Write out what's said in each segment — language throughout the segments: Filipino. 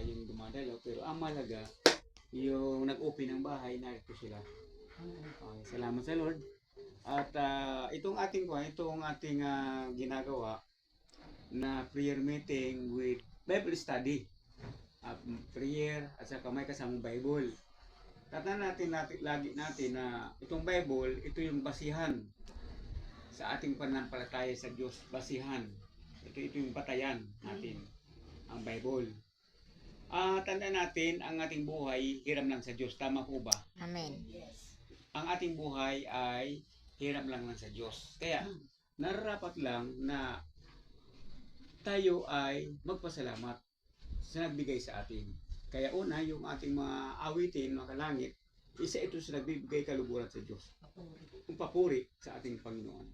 yung dumadalaw. Pero ang malaga, yung nag-open ng bahay, narito sila. Okay, salamat sa Lord. At itong ating ginagawa na prayer meeting with Bible study. Prayer at saka may kasamang Bible. Tatandaan natin lagi natin na itong Bible, ito yung basihan sa ating pananampalataya sa Diyos. Basihan. Ito yung batayan natin, ang Bible. Tandaan natin, ang ating buhay, hiram lang sa Diyos. Tama po ba? Amen. Ang ating buhay ay hiram lang sa Diyos. Kaya, nararapat lang na tayo ay magpasalamat sa nagbigay sa atin. Kaya una, yung ating mga awitin, mga kalangit, isa ito sa nagbibigay kaluburan sa Diyos. Ang papuri sa ating Panginoon.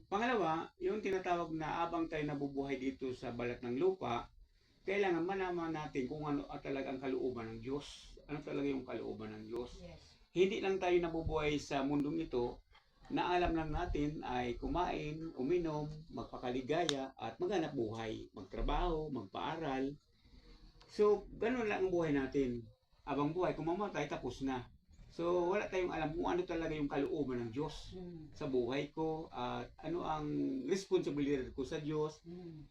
Pangalawa, yung tinatawag na abang tayo nabubuhay dito sa balat ng lupa, kailangan malaman natin kung ano talaga ang kalooban ng Diyos. Ano talaga yung kalooban ng Diyos. Hindi lang tayo nabubuhay sa mundong ito, na alam lang natin ay kumain, uminom, magpakaligaya, at maghanap buhay, magtrabaho, magpaaral. So, ganun lang ang buhay natin. Abang buhay, kung mamatay, tapos na. So, wala tayong alam kung ano talaga yung kalooban ng Diyos sa buhay ko at ano ang responsibilidad ko sa Diyos.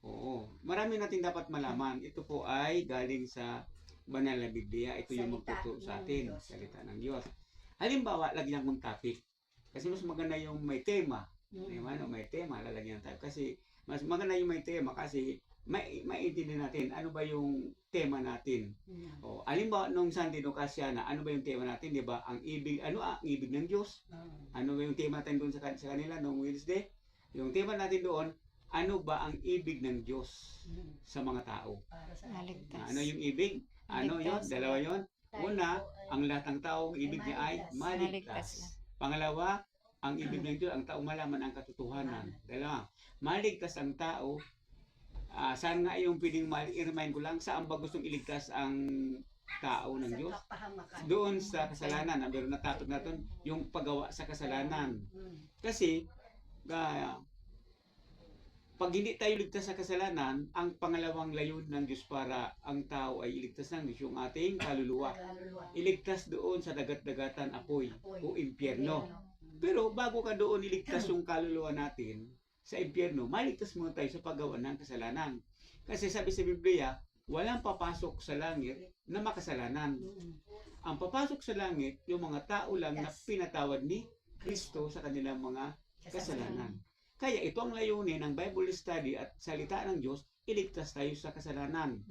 Oo. Marami natin dapat malaman. Ito po ay galing sa Banal na Biblia. Ito yung magtuturo sa atin. Salita ng Diyos. Halimbawa, lagyan mong topic. Kasi mas maganda yung may tema. May tema, lalagyan tayo. Kasi mas maganda yung may tema kasi maiintindihan natin ano ba yung tema natin. O, halimbawa nung Sunday no Kasyana, ano ba yung tema natin, di ba? Ang ibig, ano ang ibig ng Diyos? Ano ba yung tema natin doon sa kanila nung Wednesday? Yung tema natin doon, ano ba ang ibig ng Diyos sa mga tao? Maligtas. Ano yung ibig? Ano yon? Dalawa yon. Una, ang lahat ng tao, ibig niya ay maligtas. Pangalawa, ang ibig ng Diyos, ang tao malaman ang katotohanan. Dalawa, maligtas ang tao. Saan nga yung pwedeng i-remind ko lang, saan ba gustong iligtas ang tao ng Diyos? Doon sa kasalanan. Pero natapos natin yung paggawa sa kasalanan. Kasi, pag hindi tayo ligtas sa kasalanan, ang pangalawang layunin ng Diyos para ang tao ay iligtas ng Diyos, yung ating kaluluwa. Iligtas doon sa dagat-dagatan apoy o impyerno. Pero bago ka doon iligtas yung kaluluwa natin sa impyerno, maligtas muna tayo sa paggawa ng kasalanan. Kasi sabi sa Biblia, walang papasok sa langit na makasalanan. Ang papasok sa langit, yung mga tao lang na pinatawad ni Kristo sa kanilang mga kasalanan. Kaya ito ang layunin ng Bible study at salita ng Diyos, iligtas tayo sa kasalanan.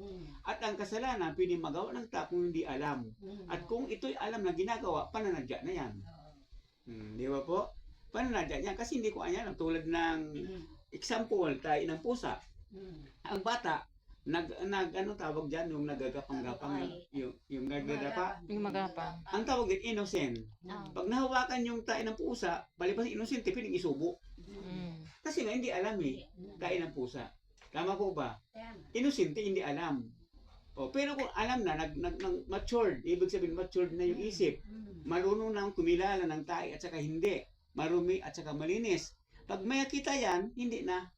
At ang kasalanan, pwede magawa ng tao kung hindi alam. At kung ito'y alam na ginagawa, pananadya na yan. Di ba po? Pananadya niya. Kasi hindi ko alam. Tulad ng example, tayo ng pusa. Ang bata, ano tawag dyan, yung nagagapang-gapang, yung nagagapa. Yung magapang. Ang tawag din, innocent. Pag nahawakan yung tayo ng pusa, balibas innocent, pwedeng isubo. Kasi nga hindi alam tayo ng pusa. Tama po ba? Innocent, hindi alam. Pero kung alam na, matured, ibig sabihin matured na yung isip, marunong na kumilala ng tayo at saka hindi, marumi at saka malinis. Pag may kita yan, hindi na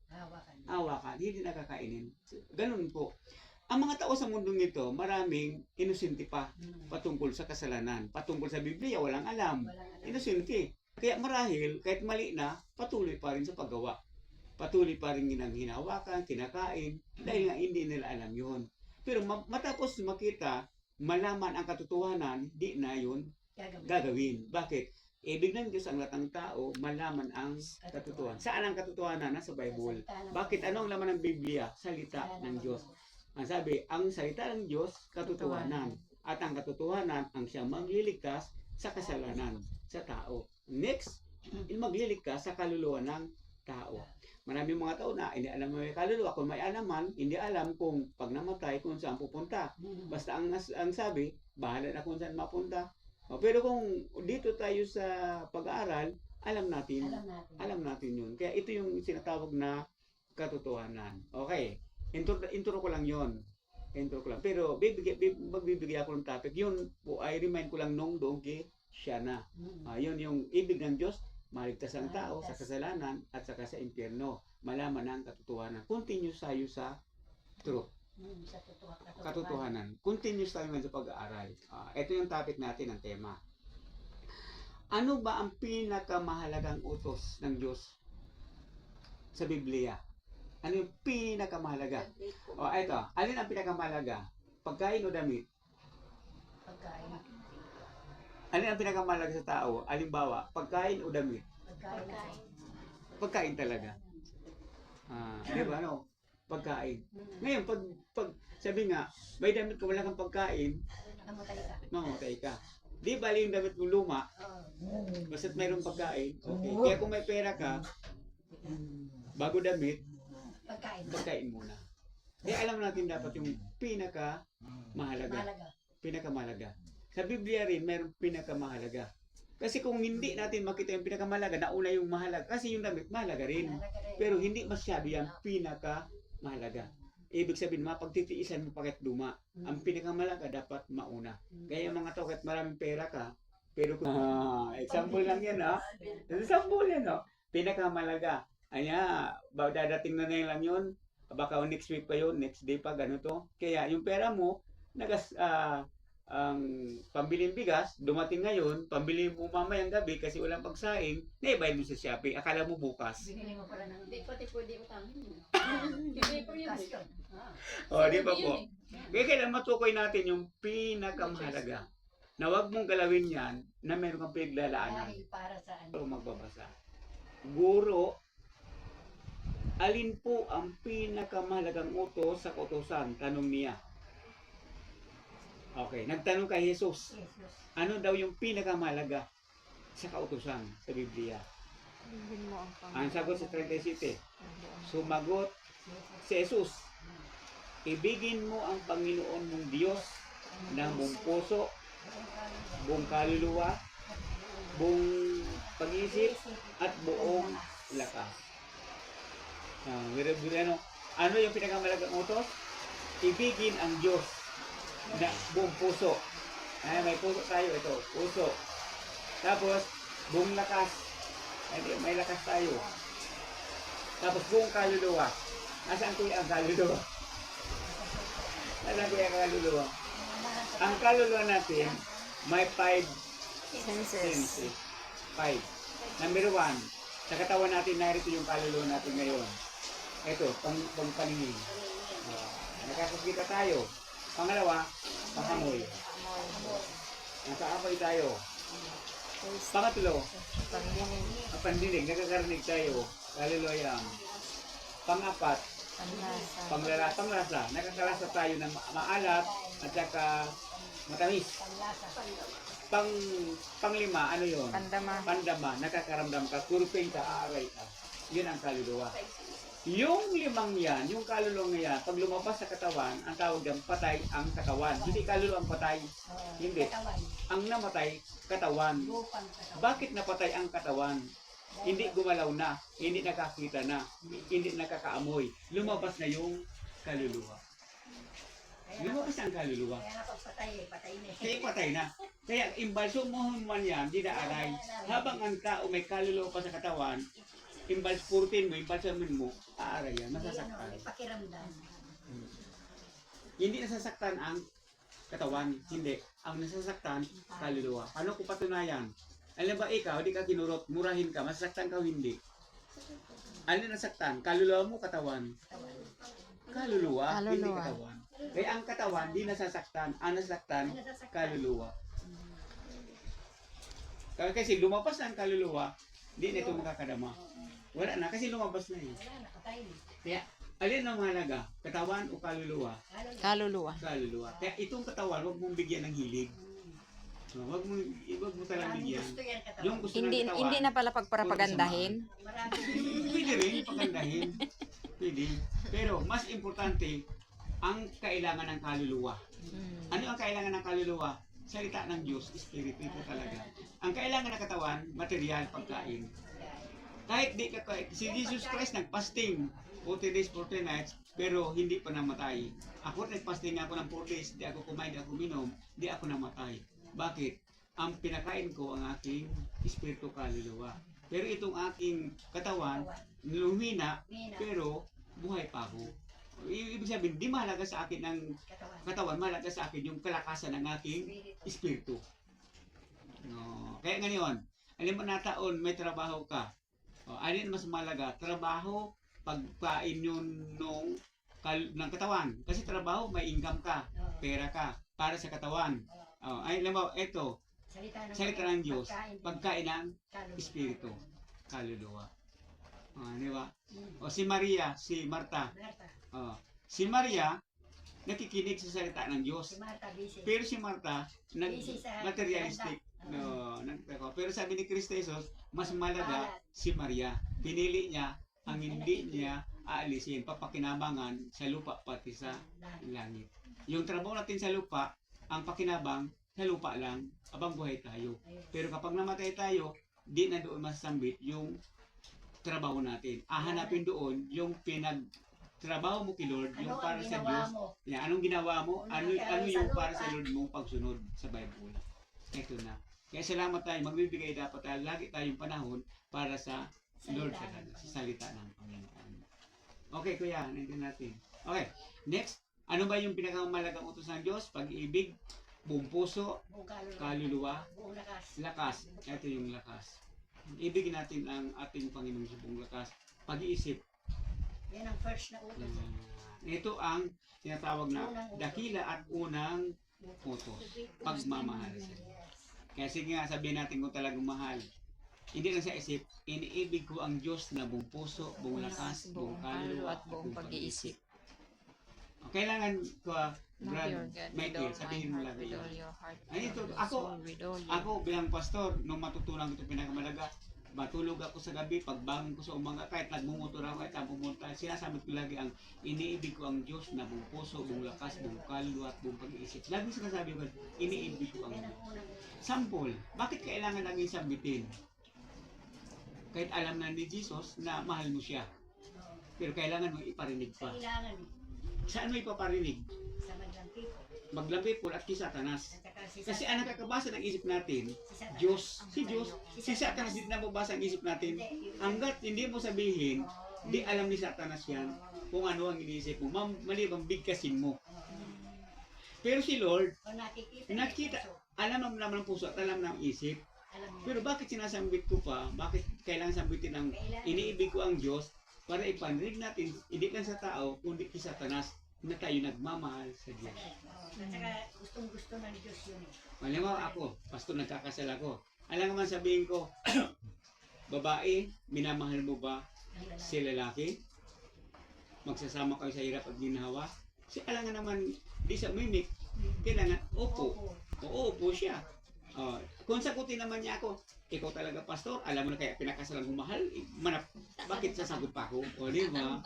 hawakan, hindi na kakainin. Ganun po. Ang mga tao sa mundong ito, maraming inosente pa patungkol sa kasalanan. Patungkol sa Biblia, walang alam. Inosente. Kaya marahil, kahit mali na, patuloy pa rin sa paggawa. Patuloy pa rin ginang hinawakan, kinakain, dahil nga hindi nila alam yun. Pero matapos makita, malaman ang katotohanan, di na yun gagawin. Bakit? Ibig ng Diyos ang lahat ng tao, malaman ang katotohanan. Saan ang katotohanan? Nasa Bible. Bakit? Ano ang laman ng Biblia? Salita ng Diyos. Ang sabi, ang salita ng Diyos, katotohanan. At ang katotohanan, ang siyang magliligtas sa kasalanan sa tao. Next, magliligtas sa kaluluwa ng tao. Maraming mga tao na hindi alam may kaluluwa. Kung may alaman, hindi alam kung pag namatay kung saan pupunta. Basta ang sabi, bahala na kung saan mapunta. Pero kung dito tayo sa pag-aaral, alam natin yun. Kaya ito yung sinatawag na katotohanan. Okay, intro ko lang yun. Pero magbibigay ako ng topic. Yun po ay remind ko lang nung doon kay Shana. Yun yung ibig ng Diyos, maligtas ang tao sa kasalanan at saka sa impyerno. Malaman ang katotohanan. Continue tayo sa truth. Katotohanan. Continuous tayo ngayon sa pag-aaral. Ito yung topic natin, ang tema. Ano ba ang pinakamahalagang utos ng Diyos sa Biblia? Ano yung pinakamahalaga? Ito. Alin ang pinakamahalaga? Pagkain o damit? Pagkain. Alin ang pinakamahalaga sa tao? Halimbawa, pagkain o damit? Pagkain. Pagkain talaga. Di ba, ano? Pagkain. Ngayon, pag sabi nga, may damit ka, wala kang pagkain, Namatay ka. mamatay ka. Di bali yung damit mo luma, basta't mayroong pagkain, okay. Kaya kung may pera ka, bago damit, Pagkain. pagkain muna. Kaya alam natin dapat yung pinakamahalaga. Malaga. Pinakamahalaga. Sa Biblia rin, mayroong pinakamahalaga. Kasi kung hindi natin makita yung pinakamahalaga, nauna yung mahalaga. Kasi yung damit, mahalaga rin. Pero hindi masyado yan pinakamahalaga. Ibig sabihin, mapagtitiisan mo pakit luma. Ang pinakamahalaga dapat mauna. Kaya yung mga tao, kahit maraming pera ka, pero example lang yan, example yan, pinakamahalaga. Anya, dadating na lang yun, baka next week pa yun, next day pa, gano'n to. Kaya yung pera mo, ang pambiling bigas, dumating ngayon, pambili mo mamayang gabi kasi walang pagsaing, naibayad mo sa Shopee, akala mo bukas. Binili mo pala ng... Hindi pati pwede utangin. Hindi po yun. Cash yun. Di ba po? Kaya kailan matukoy natin yung pinakamahalaga. Na huwag mong galawin yan na meron kang pinaglalaanan. Dahil para sa ano. Magbabasa. Guro, alin po ang pinakamahalagang utos sa kautosan? Tanong niya. Okay, nagtanong kay Jesus. Jesus. Ano daw yung pinakamahalaga sa kautosan sa Biblia? Ang sagot sa 37. Sumagot si Jesus. Ibigin mo ang Panginoon mong Diyos ng buong puso, buong kaluluwa, buong pag-iisip, at buong lakas. Ano yung pinakamahalagang utos? Ibigin ang Diyos na buong puso. May puso tayo, ito, puso. Tapos, buong lakas. May lakas tayo. Tapos, buong kaluluwa. Nasaan ko ang kaluluwa? Nasaan ko yung kaluluwa? Ang kaluluwa natin, may 5 senses. 5. Number 1, sa katawan natin, narito yung kaluluwa natin ngayon. Ito, pang paningin. Nakakakita tayo. Pangalawa, pangamoy. Nakaamoy tayo. Pangatlo, pandinig. Nakakarinig tayo. Kaluluwa yan. Pangapat, panglasa. Nakakalasa tayo ng maalat at saka matamis. Panglima, ano yun? Pandama. Nakakaramdam ka, kurping ka, aaray ka. Yun ang kaluluwa. Yung 5 yan, yung kaluluwa yan, pag lumabas sa katawan, ang tawag yan, patay ang katawan. Hindi kaluluwa ang patay. Hindi. Ang namatay, katawan. Bakit napatay ang katawan? Hindi gumalaw na, hindi nakakita na, hindi nakakaamoy. Lumabas na yung kaluluwa. Lumabas ang kaluluwa. Kaya kapag patay na. Kaya patay na. Kaya imbalso mo man yan, di naaray. Habang ang tao may kaluluwa pa sa katawan, imbalspurtin mo, imbalsamin mo, aaray yan, masasaktan. Pakiramdam. Hindi nasasaktan ang katawan, hindi. Ang nasasaktan, kaluluwa. Paano ko patunayan? Alam ba ikaw, di ka kinurot, murahin ka, masasaktan ka o hindi? Ano nasaktan? Kaluluwa mo, katawan. Kaluluwa, hindi katawan. Kaya ang katawan, di nasasaktan. Ang nasasaktan, kaluluwa. Kasi lumabas na ang kaluluwa, di na ito makakadama. Wala na, kasi lumabas na eh. Wala na, patay na. Kaya, alin ang mahalaga? Katawan o kaluluwa? Kaluluwa. Kaluluwa. Kaya itong katawan, huwag mong bigyan ng hilig. Huwag mo talagang bigyan. Gusto yan katawan. Yung gusto Hindi ng katawan, hindi na pala pagparapagandahin. Marami. pwede rin pagandahin. Pwede. Pero mas importante, ang kailangan ng kaluluwa. Ano ang kailangan ng kaluluwa? Salita ng Diyos, Espiritu, ito talaga. Ang kailangan ng katawan, material, pagkain. Kahit di ka, si Jesus Christ nagpasting 40 days, 40 nights, pero hindi pa namatay. Ako nagpasting ako ng 4 days, di ako kumain, di ako minom, di ako namatay. Bakit? Ang pinakain ko ang aking espiritu kaluluwa. Pero itong aking katawan, lumina, pero buhay pa ako. Ibig sabihin, di mahalaga sa akin ang Katawan. katawan, mahalaga sa akin yung kalakasan ng aking Spirit. espiritu. No. Kaya ngayon, alam mo na taon, may trabaho ka. Alin mas mahalaga? Trabaho, pagkain yun ng katawan. Kasi trabaho, may income ka, Oo. pera ka, para sa katawan. Ay, alam mo, ito, salita ng Diyos, pagkain ng kaluluwa. espiritu, kaluluwa. Di ba? Mm. O si Maria, si Marta. Marta. Si Maria, nakikinig sa salita ng Si Diyos. Marta busy. Pero si Marta, Busy sa materialistic. No, pero sabi ni Kristo Jesus, mas malaga si Maria. Pinili niya ang hindi niya aalisin, papakinabangan sa lupa pati sa langit. Yung trabaho natin sa lupa, ang pakinabang sa lupa lang, abang buhay tayo. Pero kapag namatay tayo, di na doon masasambit yung trabaho natin. Hahanapin doon yung pinagtrabaho mo kay Lord, yung Ano ang para sa ginawa Diyos. mo? Yan, anong ginawa mo? Ano Ano yung sa para sa lupa? Lord mong pagsunod sa Bible? Ito na. Kaya salamat tayo, magbibigay dapat tayo, lagi tayong panahon para sa Lord, sa salita ng Panginoon. Okay, kuya, nandiyan natin. Okay, next. Ano ba yung pinakamalagang utos ng Diyos? Pag-ibig, buong puso, Buong kaluluwa. kaluluwa, Buong lakas. lakas. Ito yung lakas. Ibigin natin ang ating Panginoon sa buong lakas. Pag-iisip. Yan ang first na utos. Ito ang tinatawag na dakila at unang utos. Pagmamahal. Yes. Kaya sige nga, sabihin natin kung talagang mahal. Hindi lang sa isip, iniibig ko ang Diyos na buong puso, buong lakas, buong kaluluwa, at buong pag-iisip. Kailangan ko, Love Brad, your God with Michael, all my sabihin mo heart, lang with yun. all your heart, Ay, with ito, all your ako- soul, with all your... Ako bilang pastor, nung matutunan ko ito pinakamalaga, matulog ako sa gabi, pagbangon ko sa umaga, kahit nagmumotor ako, kahit pumunta, sinasabi ko lagi ang iniibig ko ang Diyos na buong puso, buong lakas, buong kaluluwa at buong pag-iisip. Lagi sinasabi ko, iniibig ko ang Yan Diyos. ang unang Sample, bakit kailangan namin sambitin? Kahit alam na ni Jesus na mahal mo siya, pero kailangan mo iparinig pa. kailangan Saan mo ipaparinig? sa maglang people. Maglapipol at kay Satanas. At saka si Kasi Satan. ang nakakabasa ng isip natin, Si Satan. Diyos, si Diyos, si Satanas din nababasa ang isip natin. Hanggat hindi mo sabihin, di alam ni Satanas yan kung ano ang iniisip mo. Malibang bigkasin mo. Pero si Lord, O nakikita. Nakita. alam naman ng puso at alam ng isip. Alam niya. Pero bakit sinasambit ko pa? Bakit kailangan sambitin ang iniibig ko ang Diyos para ipanirig natin, hindi lang sa tao, kundi kay Satanas na tayo nagmamahal sa Diyos. At saka gustong-gusto ng Diyos yun eh. Alam mo ako, pastor, nagkakasal ako. Alam naman sabihin ko, babae, minamahal mo ba Ang lalaki. si lalaki? Magsasama kayo sa hirap at ginhawa? Kasi alam nga naman, di sa mimik, kailangan, opo. Oo, opo siya. Kung sagutin naman niya ako, ikaw talaga pastor, alam mo na kaya pinakasalan mo mahal, bakit sasagot pa ako? O, di ba?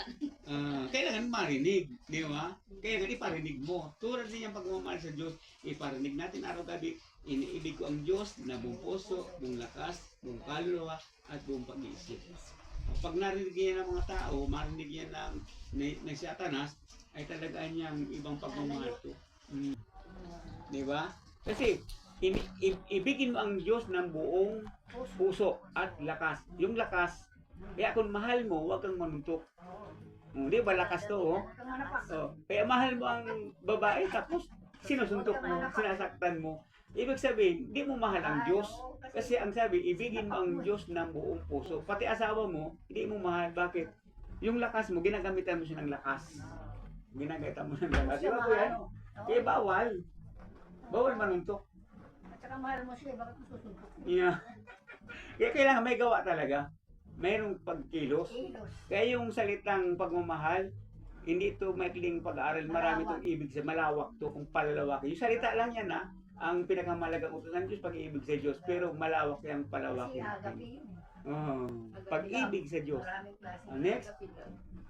Kailangan marinig, di ba? Kaya iparinig mo. Tulad din yung pagmamahal sa Diyos, iparinig natin araw-gabi, iniibig ko ang Diyos na buong puso, buong lakas, buong kaluluwa, at buong pag-iisip. Pag narinig yan ng mga tao, marinig yan ng Satanas, ay talagaan niyang ibang pagmamahal to. Di ba? Kasi, ibigin mo ang Diyos ng buong puso at lakas. Yung lakas, kaya kung mahal mo, huwag kang manuntok. Di ba lakas to, oh? Kaya mahal mo ang babae, tapos sinusuntok mo, sinasaktan mo. Ibig sabihin, di mo mahal ang Diyos. Kasi ang sabi, ibigin mo ang Diyos ng buong puso. Pati asawa mo, hindi mo mahal. Bakit? Yung lakas mo, ginagamitan mo siya ng lakas. Ginagamitan mo ng lakas. Di ba po yan? Kaya bawal. Bawal manuntok. At saka mahal mo siya, bakit mo susuntok mo? Yeah. Kaya kailangan may gawa talaga. Mayroong pagkilos. Kilos. Kaya yung salitang pagmamahal, hindi ito maikling pag-aaral. Marami itong ibig sa malawak to kung palalawakin. Yung salita lang yan ha. Ang pinakamalagang utos ng Diyos, pag-ibig sa Diyos. Pero malawak yung Kasi palawakin. agapi yun. Pag-ibig sa Diyos. Maraming klase. Next.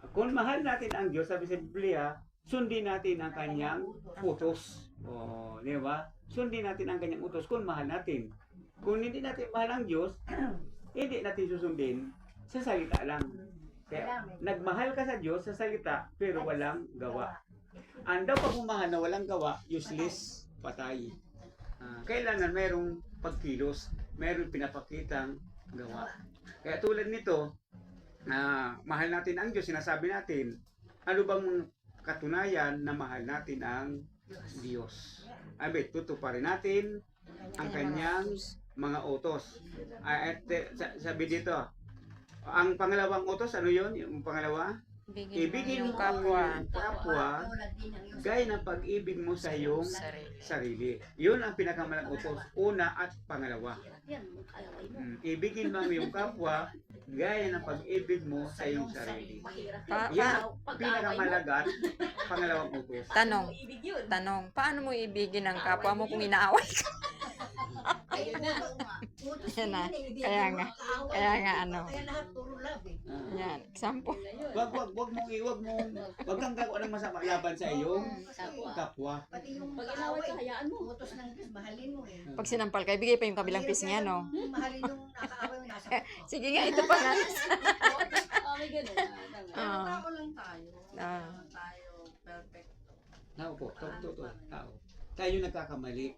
Kung mahal natin ang Diyos, sabi sa Biblia, sundin natin ang kanyang utos. Di ba? Sundin natin ang kanyang utos kung mahal natin. Kung hindi natin mahal ang Diyos, hindi natin susundin sa salita lang. Kaya, nagmahal ka sa Diyos sa salita, pero walang gawa. Ang daw pagmamahal na walang gawa, useless, patay. Kailangan mayroong pagkilos, mayroong pinapakitang gawa. Kaya tulad nito, mahal natin ang Diyos, sinasabi natin, ano bang katunayan na mahal natin ang Diyos. Abet, tutuparin natin ang kanyang mga utos. Sabi dito, ang pangalawang utos, ano yun? Yung pangalawa? Ibigin mo ang iyong kapwa gaya ng pag-ibig mo sa iyong sarili. Yun ang pinakamalang utos. Una at pangalawa. Ibigin mo ang iyong kapwa gaya ng pag-ibig mo sa iyong sarili. Yan ang pinakamalaga at pangalawang utos. Tanong, paano mo ibigin ang kapwa mo kung inaaway ka? Ayun na. Yan na. Kaya nga ano. Kaya lahat puro love eh. Yan, example. Wag kang gagawa ng masama laban sa iyong kapwa. Pati yung Pag inaway ka, hayaan mo. utos ng Diyos, mahalin mo eh. Pag sinampal ka, ibigay pa yung kabilang piece niya, no? Mahalin yung nakaaway mo nasa puso. Sige nga, ito pa nga. May ganun. Ah. Tao lang tayo. Ah. Tayo perfect. Tao po, tao. Tayo nagkakamali.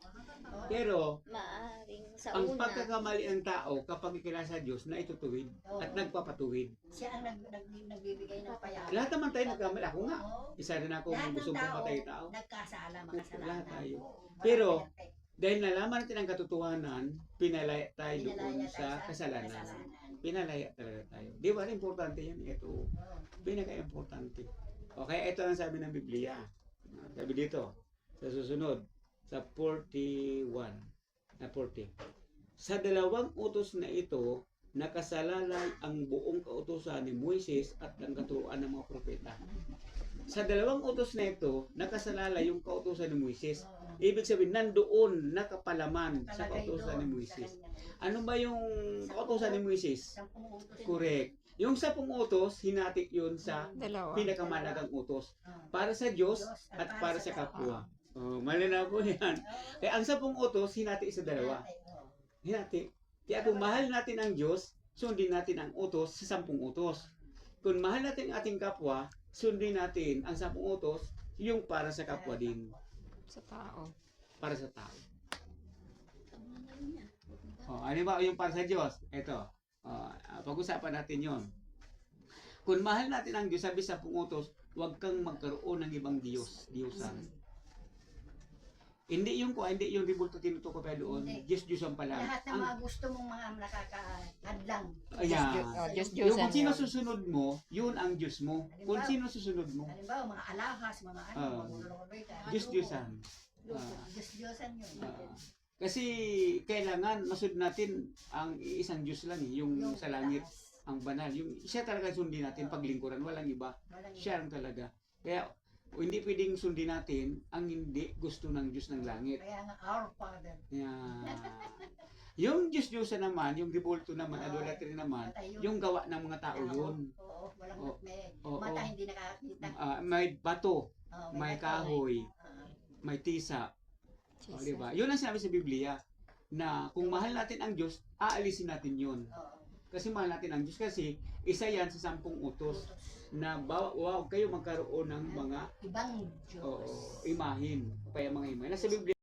Pero, Maaring sa ang una. pagkakamali ng tao kapag ikilala sa Diyos na itutuwid at nagpapatuwid. Siya ang nagbibigay ng payag. Lahat naman tayo nagkamali. Ako nga. Oo. Isa rin ako Lahat ng gusto tao, patay tao. nagkasala, makasalanan. Lahat tayo. Wala Pero, pinagkay- Dahil nalaman natin ang katotohanan, pinalaya tayo doon pinalaya tayo sa kasalanan. Pinalaya talaga tayo. Di ba? Importante yan. Ito. Pinaka-importante. Okay, ito ang sabi ng Biblia. Sabi dito, sa susunod, sa 41 na 40. Sa dalawang utos na ito, nakasalalay ang buong kautusan ni Moises at ang katuruan ng mga propeta. Sa dalawang utos na ito, nakasalalay yung kautusan ni Moises. Ibig sabihin, nandoon nakapalaman sa kautusan ni Moises. Ano ba yung kautusan ni Moises? Correct. Yung 10 utos, hinati yun sa Dalawa. pinakamalagang utos. Para sa Diyos at para sa kapwa. Oh, malinaw po yan. Kaya ang 10 utos, hinati sa dalawa. Hinati. Kaya kung mahal natin ang Diyos, sundin natin ang utos sa 10 utos. Kung mahal natin ang ating kapwa, sundin natin ang 10 utos, yung para sa kapwa din. Sa tao. Para sa tao. Oh, ano ba yung para sa Diyos? Ito. Oh, pag-usapan natin yon. Kung mahal natin ang Diyos, sabi sa 10 utos, huwag kang magkaroon ng ibang Diyosan. Hindi yung ribulto tinutukoy pa doon. Hindi. Diyos-Diyosan pala. Lahat ng mga gusto mong mga nakakahadlang. Ayan. Diyos, Yung Diyosan kung sino yun. susunod mo, yun ang Diyos mo. Kung sino susunod mo, Halimbawa, mga alahas, mga ano, Ah. mga Diyos-Diyosan. Diyos-Diyosan yun. Kasi kailangan masunod natin ang isang Diyos lang, yung sa langit, ang banal. Yung siya talaga sundin natin paglingkuran, walang iba. Siya lang talaga. Kaya hindi pwedeng sundin natin ang hindi gusto ng Diyos ng langit. Kaya nga, our Father. Yan. Yung Diyos-Diyosan naman, yung ribulto naman, idolatry naman, yung gawa ng mga tao yun. Oo, walang Oo. Oo. mata hindi nakakita. May bato, Oo, may mata. kahoy, Oo. may tisa. O, di ba? Yun ang sinabi sa Biblia na kung mahal natin ang Diyos, aalisin natin yun. Oo. Kasi mahal natin ang Diyos kasi isa yan sa 10 utos na huwag kayo magkaroon ng mga Ibang Diyos. imahin. Kaya mga imahin. Nasa Biblia